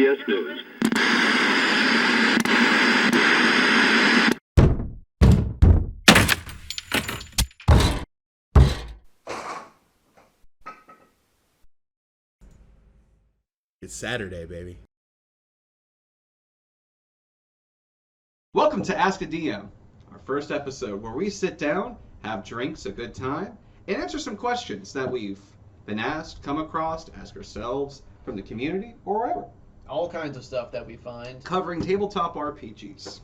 CBS News. It's Saturday, baby. Welcome to Ask a DM, our first episode where we sit down, have drinks, a good time, and answer some questions that we've been asked, come across, ask ourselves from the community or wherever. All kinds of stuff that we find. Covering tabletop RPGs.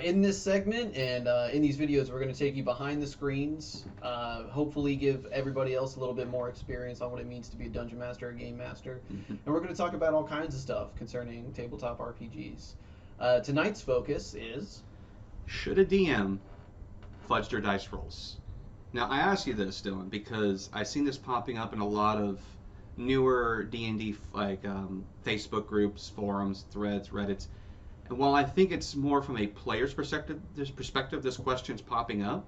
In this segment and in these videos, we're going to take you behind the screens, hopefully give everybody else a little bit more experience on what it means to be a dungeon master, a game master. And we're going to talk about all kinds of stuff concerning tabletop RPGs. Tonight's focus is... Should a DM fudge their dice rolls? Now, I ask you this, Dylan, because I've seen this popping up in a lot of newer D&D Facebook groups, forums, threads, Reddits. And while I think it's more from a player's perspective, this question's popping up,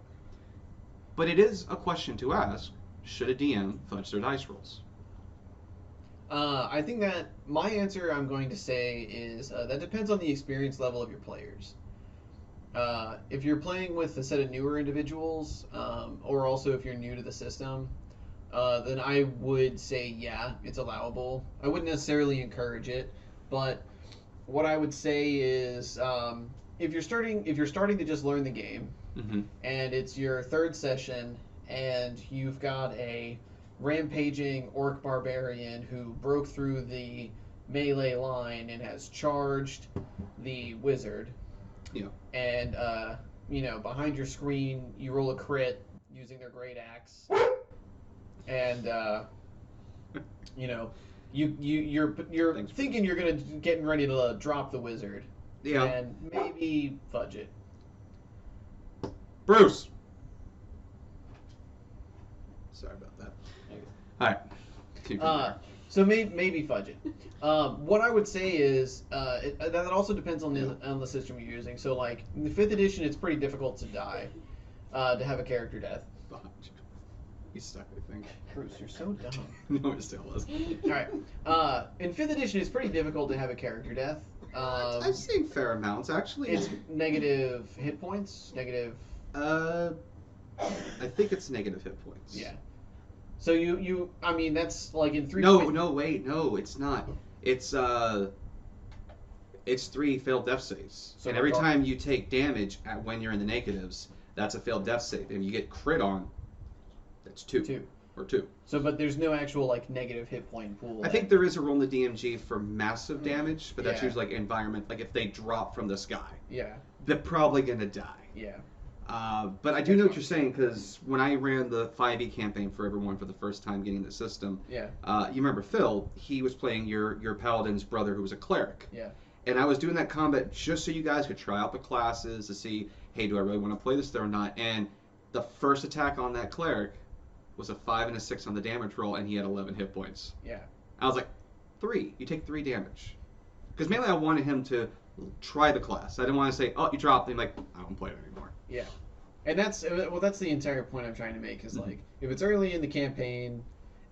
but it is a question to ask: should a DM fudge their dice rolls? I think that my answer, I'm going to say, is that depends on the experience level of your players. If you're playing with a set of newer individuals, or also if you're new to the system, then I would say, yeah, it's allowable. I wouldn't necessarily encourage it, but what I would say is, if you're starting to just learn the game, and it's your third session, and you've got a rampaging orc barbarian who broke through the melee line and has charged the wizard. Yeah. And behind your screen you roll a crit using their great axe, and you're thinking you're getting ready to drop the wizard. Yeah. And maybe fudge it. Bruce. Sorry about that. Okay. All right. So maybe fudge it. What I would say is that also depends on the system you're using. So like in the 5th edition, it's pretty difficult to die, to have a character death. He's stuck, I think. Bruce, you're so dumb. No, it still is. All right. In 5th edition, it's pretty difficult to have a character death. I've seen fair amounts, actually. It's negative hit points. Negative. I think it's negative hit points. Yeah. So I mean, that's like in 3. No, wait, no, it's not. It's 3 failed death saves, so and every time you take damage when you're in the negatives, that's a failed death save. And you get crit on, that's 2. Or 2. So, but there's no actual like negative hit point pool. I think there is a rule in the DMG for massive damage, but that's usually like environment. Like if they drop from the sky, they're probably gonna die. Yeah. But I do know what you're saying, because when I ran the 5e campaign for everyone for the first time getting the system, you remember Phil, he was playing your paladin's brother who was a cleric. Yeah. And I was doing that combat just so you guys could try out the classes to see, hey, do I really want to play this or not? And the first attack on that cleric was a 5 and a 6 on the damage roll, and he had 11 hit points. Yeah. I was like, 3. You take 3 damage. Because mainly I wanted him to try the class. I didn't want to say, oh, you dropped, and I'm like, I don't play it anymore. Yeah. And that's the entire point I'm trying to make, is like, if it's early in the campaign,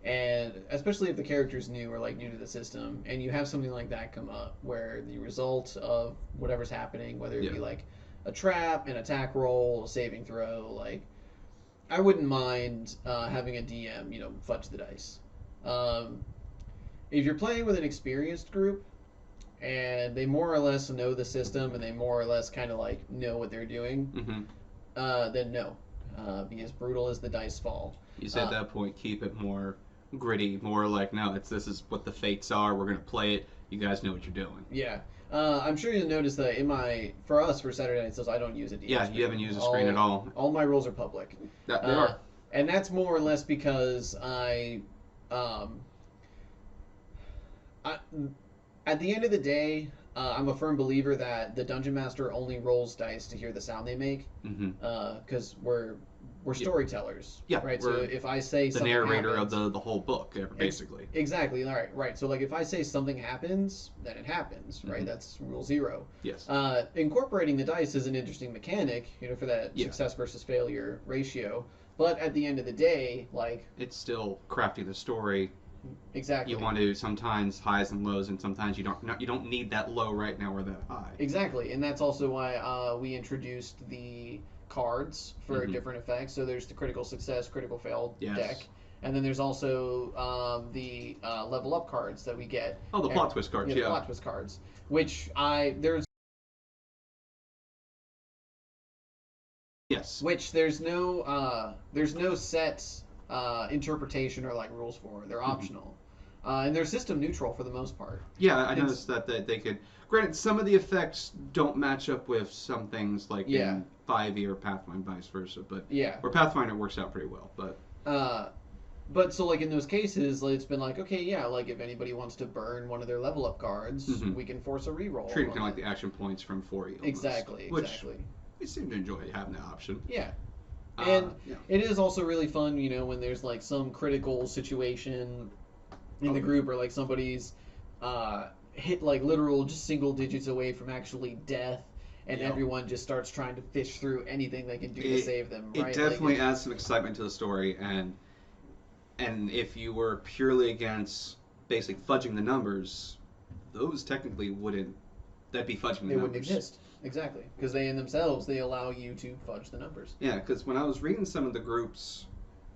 and especially if the character's new or like new to the system, and you have something like that come up where the result of whatever's happening, whether it be like a trap, an attack roll, a saving throw, like, I wouldn't mind having a DM, fudge the dice. If you're playing with an experienced group and they more or less know the system and they more or less kind of like know what they're doing, then no, because brutal as the dice fall. You said at that point, keep it more gritty, more like, no, this is what the fates are. We're gonna play it. You guys know what you're doing. Yeah. I'm sure you'll notice that for Saturday Night Sales, I don't use a DM Yeah, screen. you haven't used a screen at all. All my rolls are public. They are. And that's more or less because at the end of the day, I'm a firm believer that the Dungeon Master only rolls dice to hear the sound they make, because we're storytellers. Yeah, right. So if I say the something narrator happens, of the whole book, basically. Exactly. All right. So like if I say something happens, then it happens. Right. That's rule 0. Yes. Incorporating the dice is an interesting mechanic, for that success versus failure ratio. But at the end of the day, like, it's still crafting the story Exactly. You want to sometimes highs and lows, and sometimes you don't need that low right now or that high. Exactly, and that's also why we introduced the cards for Mhm. different effects. So there's the critical success, critical fail Yes. deck, and then there's also the level up cards that we get. Oh, the plot twist cards, Yeah, the yeah. plot twist cards, which Yes. there's no set interpretation or like rules for. They're Mhm. optional, and they're system neutral for the most part. Yeah, I noticed that they could. Granted, some of the effects don't match up with some things like Yeah. in 5e or Pathfinder, vice versa. But Yeah. where Pathfinder works out pretty well. But Uh, But so like in those cases, like, it's been like, okay, yeah, like if anybody wants to burn one of their level up cards, Mhm. we can force a reroll. treat it on kind of like it. the action points from 4e. Almost, Exactly, which exactly. we seem to enjoy having that option. Yeah. And Yeah. it is also really fun, you know, when there's like some critical situation in the Oh. group or like somebody's hit like literal just single digits away from actually death, and Yep. everyone just starts trying to fish through anything they can do to save them. It Right? definitely Like, adds some excitement to the story, and if you were purely against basically fudging the numbers, those technically wouldn't. That'd be fudging the they numbers. wouldn't exist. Exactly, because they in themselves they allow you to fudge the numbers. Yeah, because when I was reading some of the groups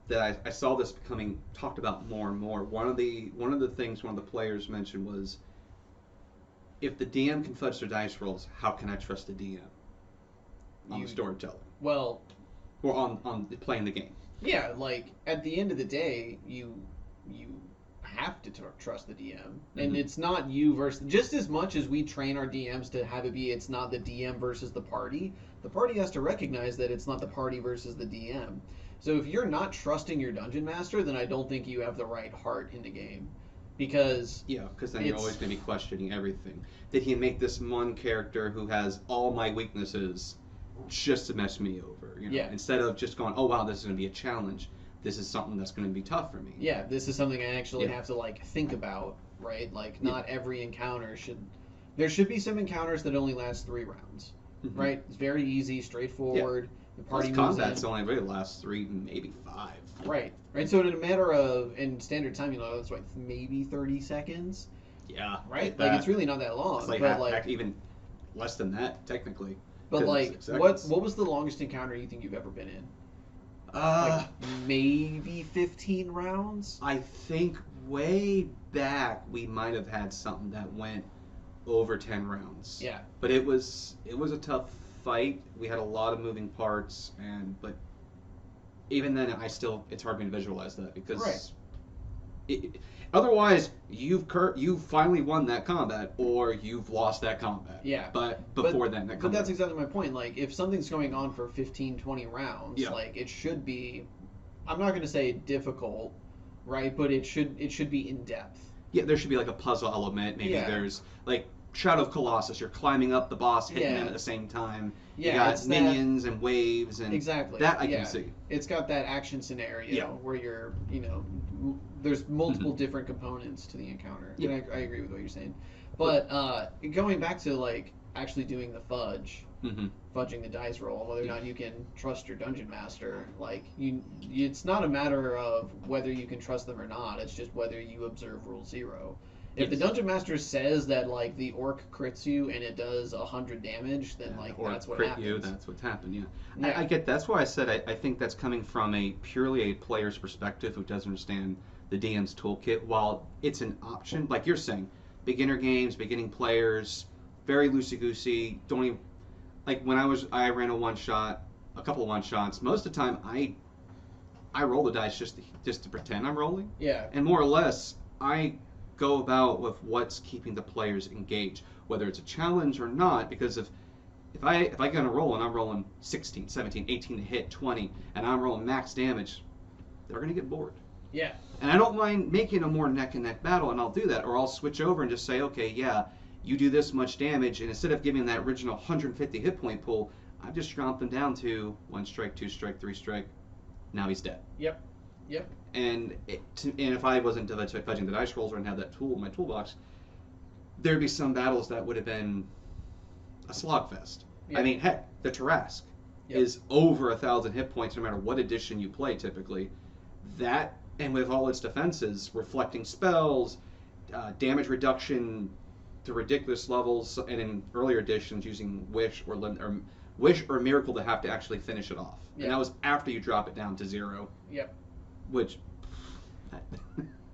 that I saw this becoming talked about more and more. One of the things one of the players mentioned was, if the DM can fudge their dice rolls, how can I trust the DM on the storytelling Well, or on playing the game? yeah, like at the end of the day, you have to trust the DM, and Mhm. it's not you versus. Just as much as we train our DMs to have it be, it's not the DM versus the party. The party has to recognize that it's not the party versus the DM. So if you're not trusting your dungeon master, then I don't think you have the right heart in the game, because Yeah, because then you're it's- always going to be questioning everything. Did he make this one character who has all my weaknesses just to mess me over? You know, Yeah. instead of just going, oh wow, this is going to be a challenge. This is something that's going to be tough for me. yeah, this is something I actually Yeah. have to like think about, right? Like Yeah. not every encounter should. There should be some encounters that only last 3 rounds. Mhm. Right? It's very easy, straightforward. The party Plus, moves combat's in. only really lasts 3, maybe 5. Right. Right. So in a matter of in standard time, you know, that's like maybe 30 seconds. Yeah. Right. That. Like it's really not that long. It's like, but like, even less than that, technically. but 'cause like, it's 6 seconds. what was the longest encounter you think you've ever been in? Uh, Like maybe 15 rounds. I think way back we might have had something that went over 10 rounds. Yeah. But it was a tough fight. We had a lot of moving parts, but even then, it's hard for me to visualize that because Right. otherwise you've finally won that combat or you've lost that combat. Yeah. But before then, that But that's combat. exactly my point. Like, if something's going on for 15, 20 rounds, Yeah. like, it should be, I'm not going to say difficult, right? But it should be in depth. Yeah, there should be like a puzzle element. Maybe Yeah. there's like Shadow of Colossus. You're climbing up the boss, hitting Yeah. them at the same time. Yeah, you got it's minions and waves and Exactly. that I yeah. can see. It's got that action scenario Yeah. where you're, there's multiple different components to the encounter. Yeah. And I agree with what you're saying. But going back to, like, actually doing the Mm-hmm. fudging the dice roll, whether or not you can trust your dungeon master, like, it's not a matter of whether you can trust them or not, it's just whether you observe Rule 0. If the Yes. dungeon master says that, like, the orc crits you and it does 100 damage, then, like, or that's what crit happens. you, that's what's happened. Yeah, Yeah. I get. That's why I said I think that's coming from purely a player's perspective who doesn't understand the DM's toolkit. While it's an option, like you're saying, beginner games, beginning players, very loosey goosey. Don't even like when I ran a couple of one shots. Most of the time, I roll the dice just to pretend I'm rolling, Yeah. and more or less I go about with what's keeping the players engaged, whether it's a challenge or not. Because if I get on a roll and I'm rolling 16, 17, 18 to hit 20, and I'm rolling max damage, they're gonna get bored. Yeah. And I don't mind making a more neck and neck battle, and I'll do that, or I'll switch over and just say, okay, yeah, you do this much damage, and instead of giving that original 150 hit point pool, I've just dropped them down to 1 strike, 2 strike, 3 strike. Now he's dead. Yep. And if I wasn't fudging the dice rolls or didn't have that tool in my toolbox, there'd be some battles that would have been a slogfest. Yeah. I mean, heck, the Tarrasque Yep. is over 1,000 hit points no matter what edition you play. Typically, that and with all its defenses, reflecting spells, damage reduction to ridiculous levels, and in earlier editions using wish or miracle to have to actually finish it off. Yeah. And that was after you drop it down to 0. Yep. Which.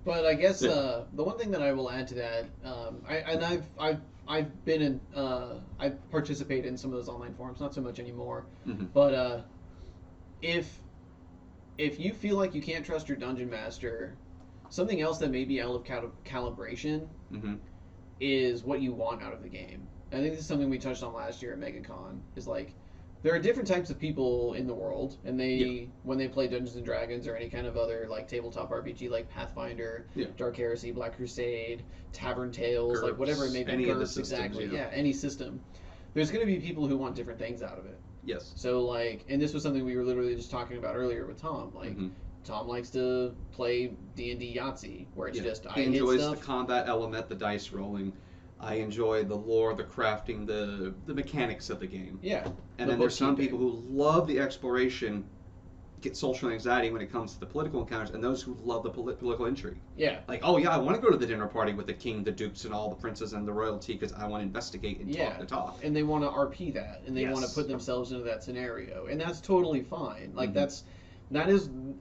But I guess Yeah. the one thing that I will add to that, I've been in I've participated in some of those online forums, not so much anymore. Mhm. But if you feel like you can't trust your dungeon master, something else that may be out of calibration Mhm. is what you want out of the game. And I think this is something we touched on last year at MegaCon. Is like there are different types of people in the world, and when they play Dungeons and Dragons or any kind of other like tabletop RPG like Pathfinder, Yeah. Dark Heresy, Black Crusade, Tavern Tales, like GURPS, whatever it may be, any of the GURPS, systems, exactly, yeah. any system. There's going to be people who want different things out of it. Yes. So like, and this was something we were literally just talking about earlier with Tom. Like, Mhm. Tom likes to play D&D Yahtzee, where it's just I He hit enjoys stuff. the combat element, the dice rolling. I enjoy the lore, the crafting, the mechanics of the game. Yeah. And the then there's some bookkeeping. people who love the exploration, get social anxiety when it comes to the political encounters, and those who love the political intrigue. Yeah. Like, oh yeah, I want to go to the dinner party with the king, the dukes, and all the princes and the royalty because I want to investigate and talk the talk. And they want to RP that, and they want Yes. to put themselves into that scenario, and that's totally fine. Like Mhm.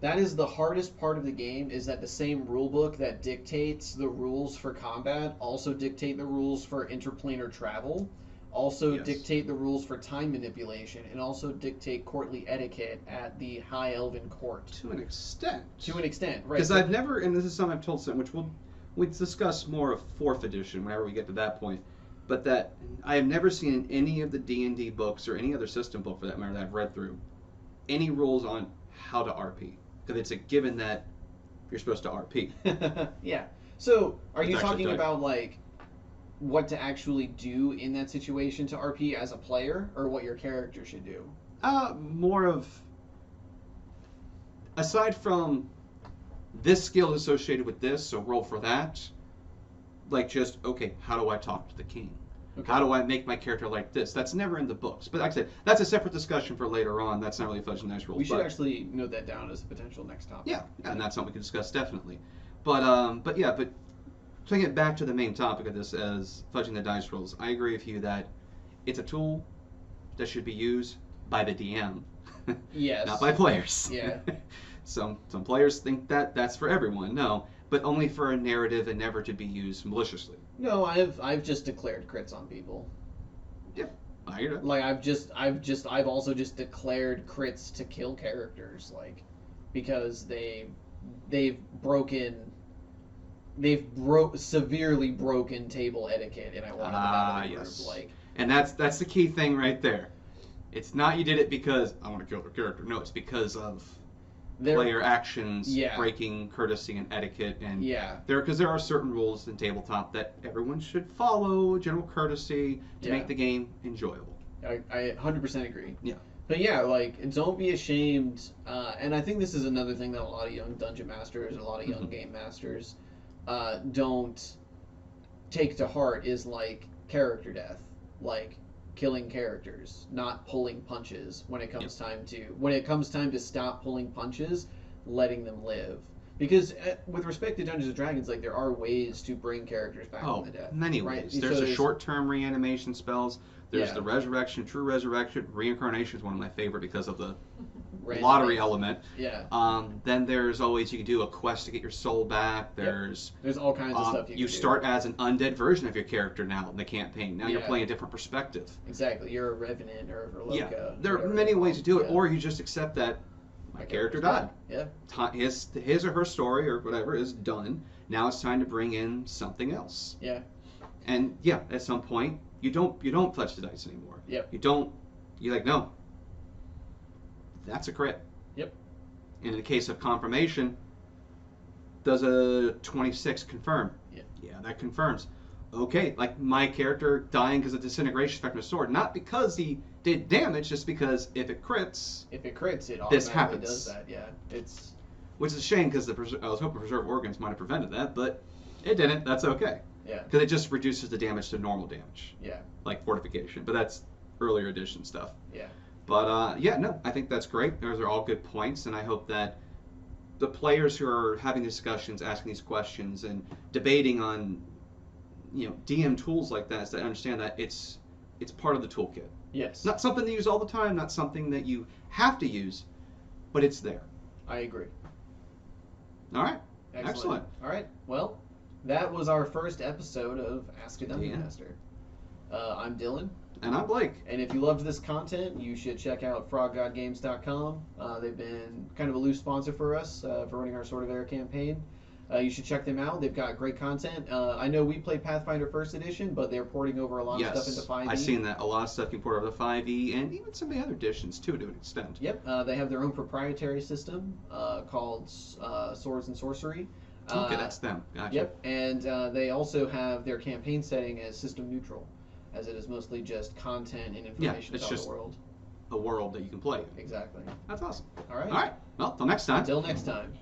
that is the hardest part of the game, is that the same rule book that dictates the rules for combat also dictate the rules for interplanar travel, also Yes. dictate the rules for time manipulation, and also dictate courtly etiquette at the High Elven court. To an extent. To an extent, right? Because I've never, and this is something I've told some, which we'll discuss more of 4th edition whenever we get to that point, but that I have never seen in any of the D&D books or any other system book for that matter that I've read through any rules on how to RP. Because it's a given that you're supposed to RP. Yeah. So, are you It's actually talking done. about like what to actually do in that situation to RP as a player, or what your character should do? More of, aside from this skill is associated with this, so roll for that. Like just, okay, how do I talk to the king? Okay. How do I make my character like this? That's never in the books. But like I said, that's a separate discussion for later on. That's not really Fudging Dice Rolls. We should but, actually note that down as a potential next topic. Yeah, and that's something we can discuss definitely. But taking it back to the main topic of this as Fudging the Dice Rolls, I agree with you that it's a tool that should be used by the DM. Yes. Not by players. Yeah. Some players think that that's for everyone. No, but only for a narrative and never to be used maliciously. No, I've just declared crits on people. Yeah, I hear that. Like I've also just declared crits to kill characters, like, because they've severely broken table etiquette, and I wanted them out of the yes. group. Like, And that's the key thing right there. It's not you did it because I want to kill the character. No, it's because of player actions breaking courtesy and etiquette, and because there are certain rules in tabletop that everyone should follow, general courtesy to make the game enjoyable. I 100% agree. Yeah. But yeah, like, don't be ashamed. And I think this is another thing that a lot of young dungeon masters, a lot of young game masters, don't take to heart, is like character death, like killing characters, not pulling punches when it comes time to stop pulling punches, letting them live. Because with respect to Dungeons and Dragons, like, there are ways to bring characters back from the dead. Many right? ways. There's the short-term reanimation spells. There's the resurrection, true resurrection. Reincarnation is one of my favorite because of the lottery element. Yeah. Then there's always, you can do a quest to get your soul back. There's all kinds of stuff you start as an undead version of your character now in the campaign. Now you're playing a different perspective. Exactly. You're a revenant or a Verloka. Yeah. There are many ways to do it, or you just accept that my character died. Yeah. His or her story or whatever is done. Now it's time to bring in something else. Yeah. And at some point you don't touch the dice anymore. Yep. You're like, no. That's a crit. Yep. And in the case of confirmation, does a 26 confirm? Yeah. Yeah, that confirms. Okay, like my character dying because of disintegration effect of a sword, not because he did damage, just because if it crits, it automatically happens. does that. Yeah, it's which is a shame because I was hoping Preserve Organs might have prevented that, but it didn't. That's okay. Yeah. Because it just reduces the damage to normal damage. Yeah. Like fortification, but that's earlier edition stuff. Yeah. But no, I think that's great. Those are all good points, and I hope that the players who are having discussions, asking these questions, and debating on, DM tools like that, is to understand that it's part of the toolkit. Yes. Not something to use all the time, not something that you have to use, but it's there. I agree. All right. Excellent. All right. Well, that was our first episode of Ask a Dungeon Yeah. Master. I'm Dylan. And I'm Blake. And if you loved this content, you should check out froggodgames.com. They've been kind of a loose sponsor for us for running our Sword of Air campaign. You should check them out. They've got great content. I know we play Pathfinder First Edition, but they're porting over a lot of stuff into 5e. I've seen that. A lot of stuff you port over to 5e, and even some of the other editions, too, to an extent. Yep. They have their own proprietary system called Swords and Sorcery. Okay, that's them. Gotcha. Yep. And they also have their campaign setting as system neutral, as it is mostly just content and information it's about just the world. A world that you can play. Exactly. That's awesome. All right. All right. Well, till next time. Until next time.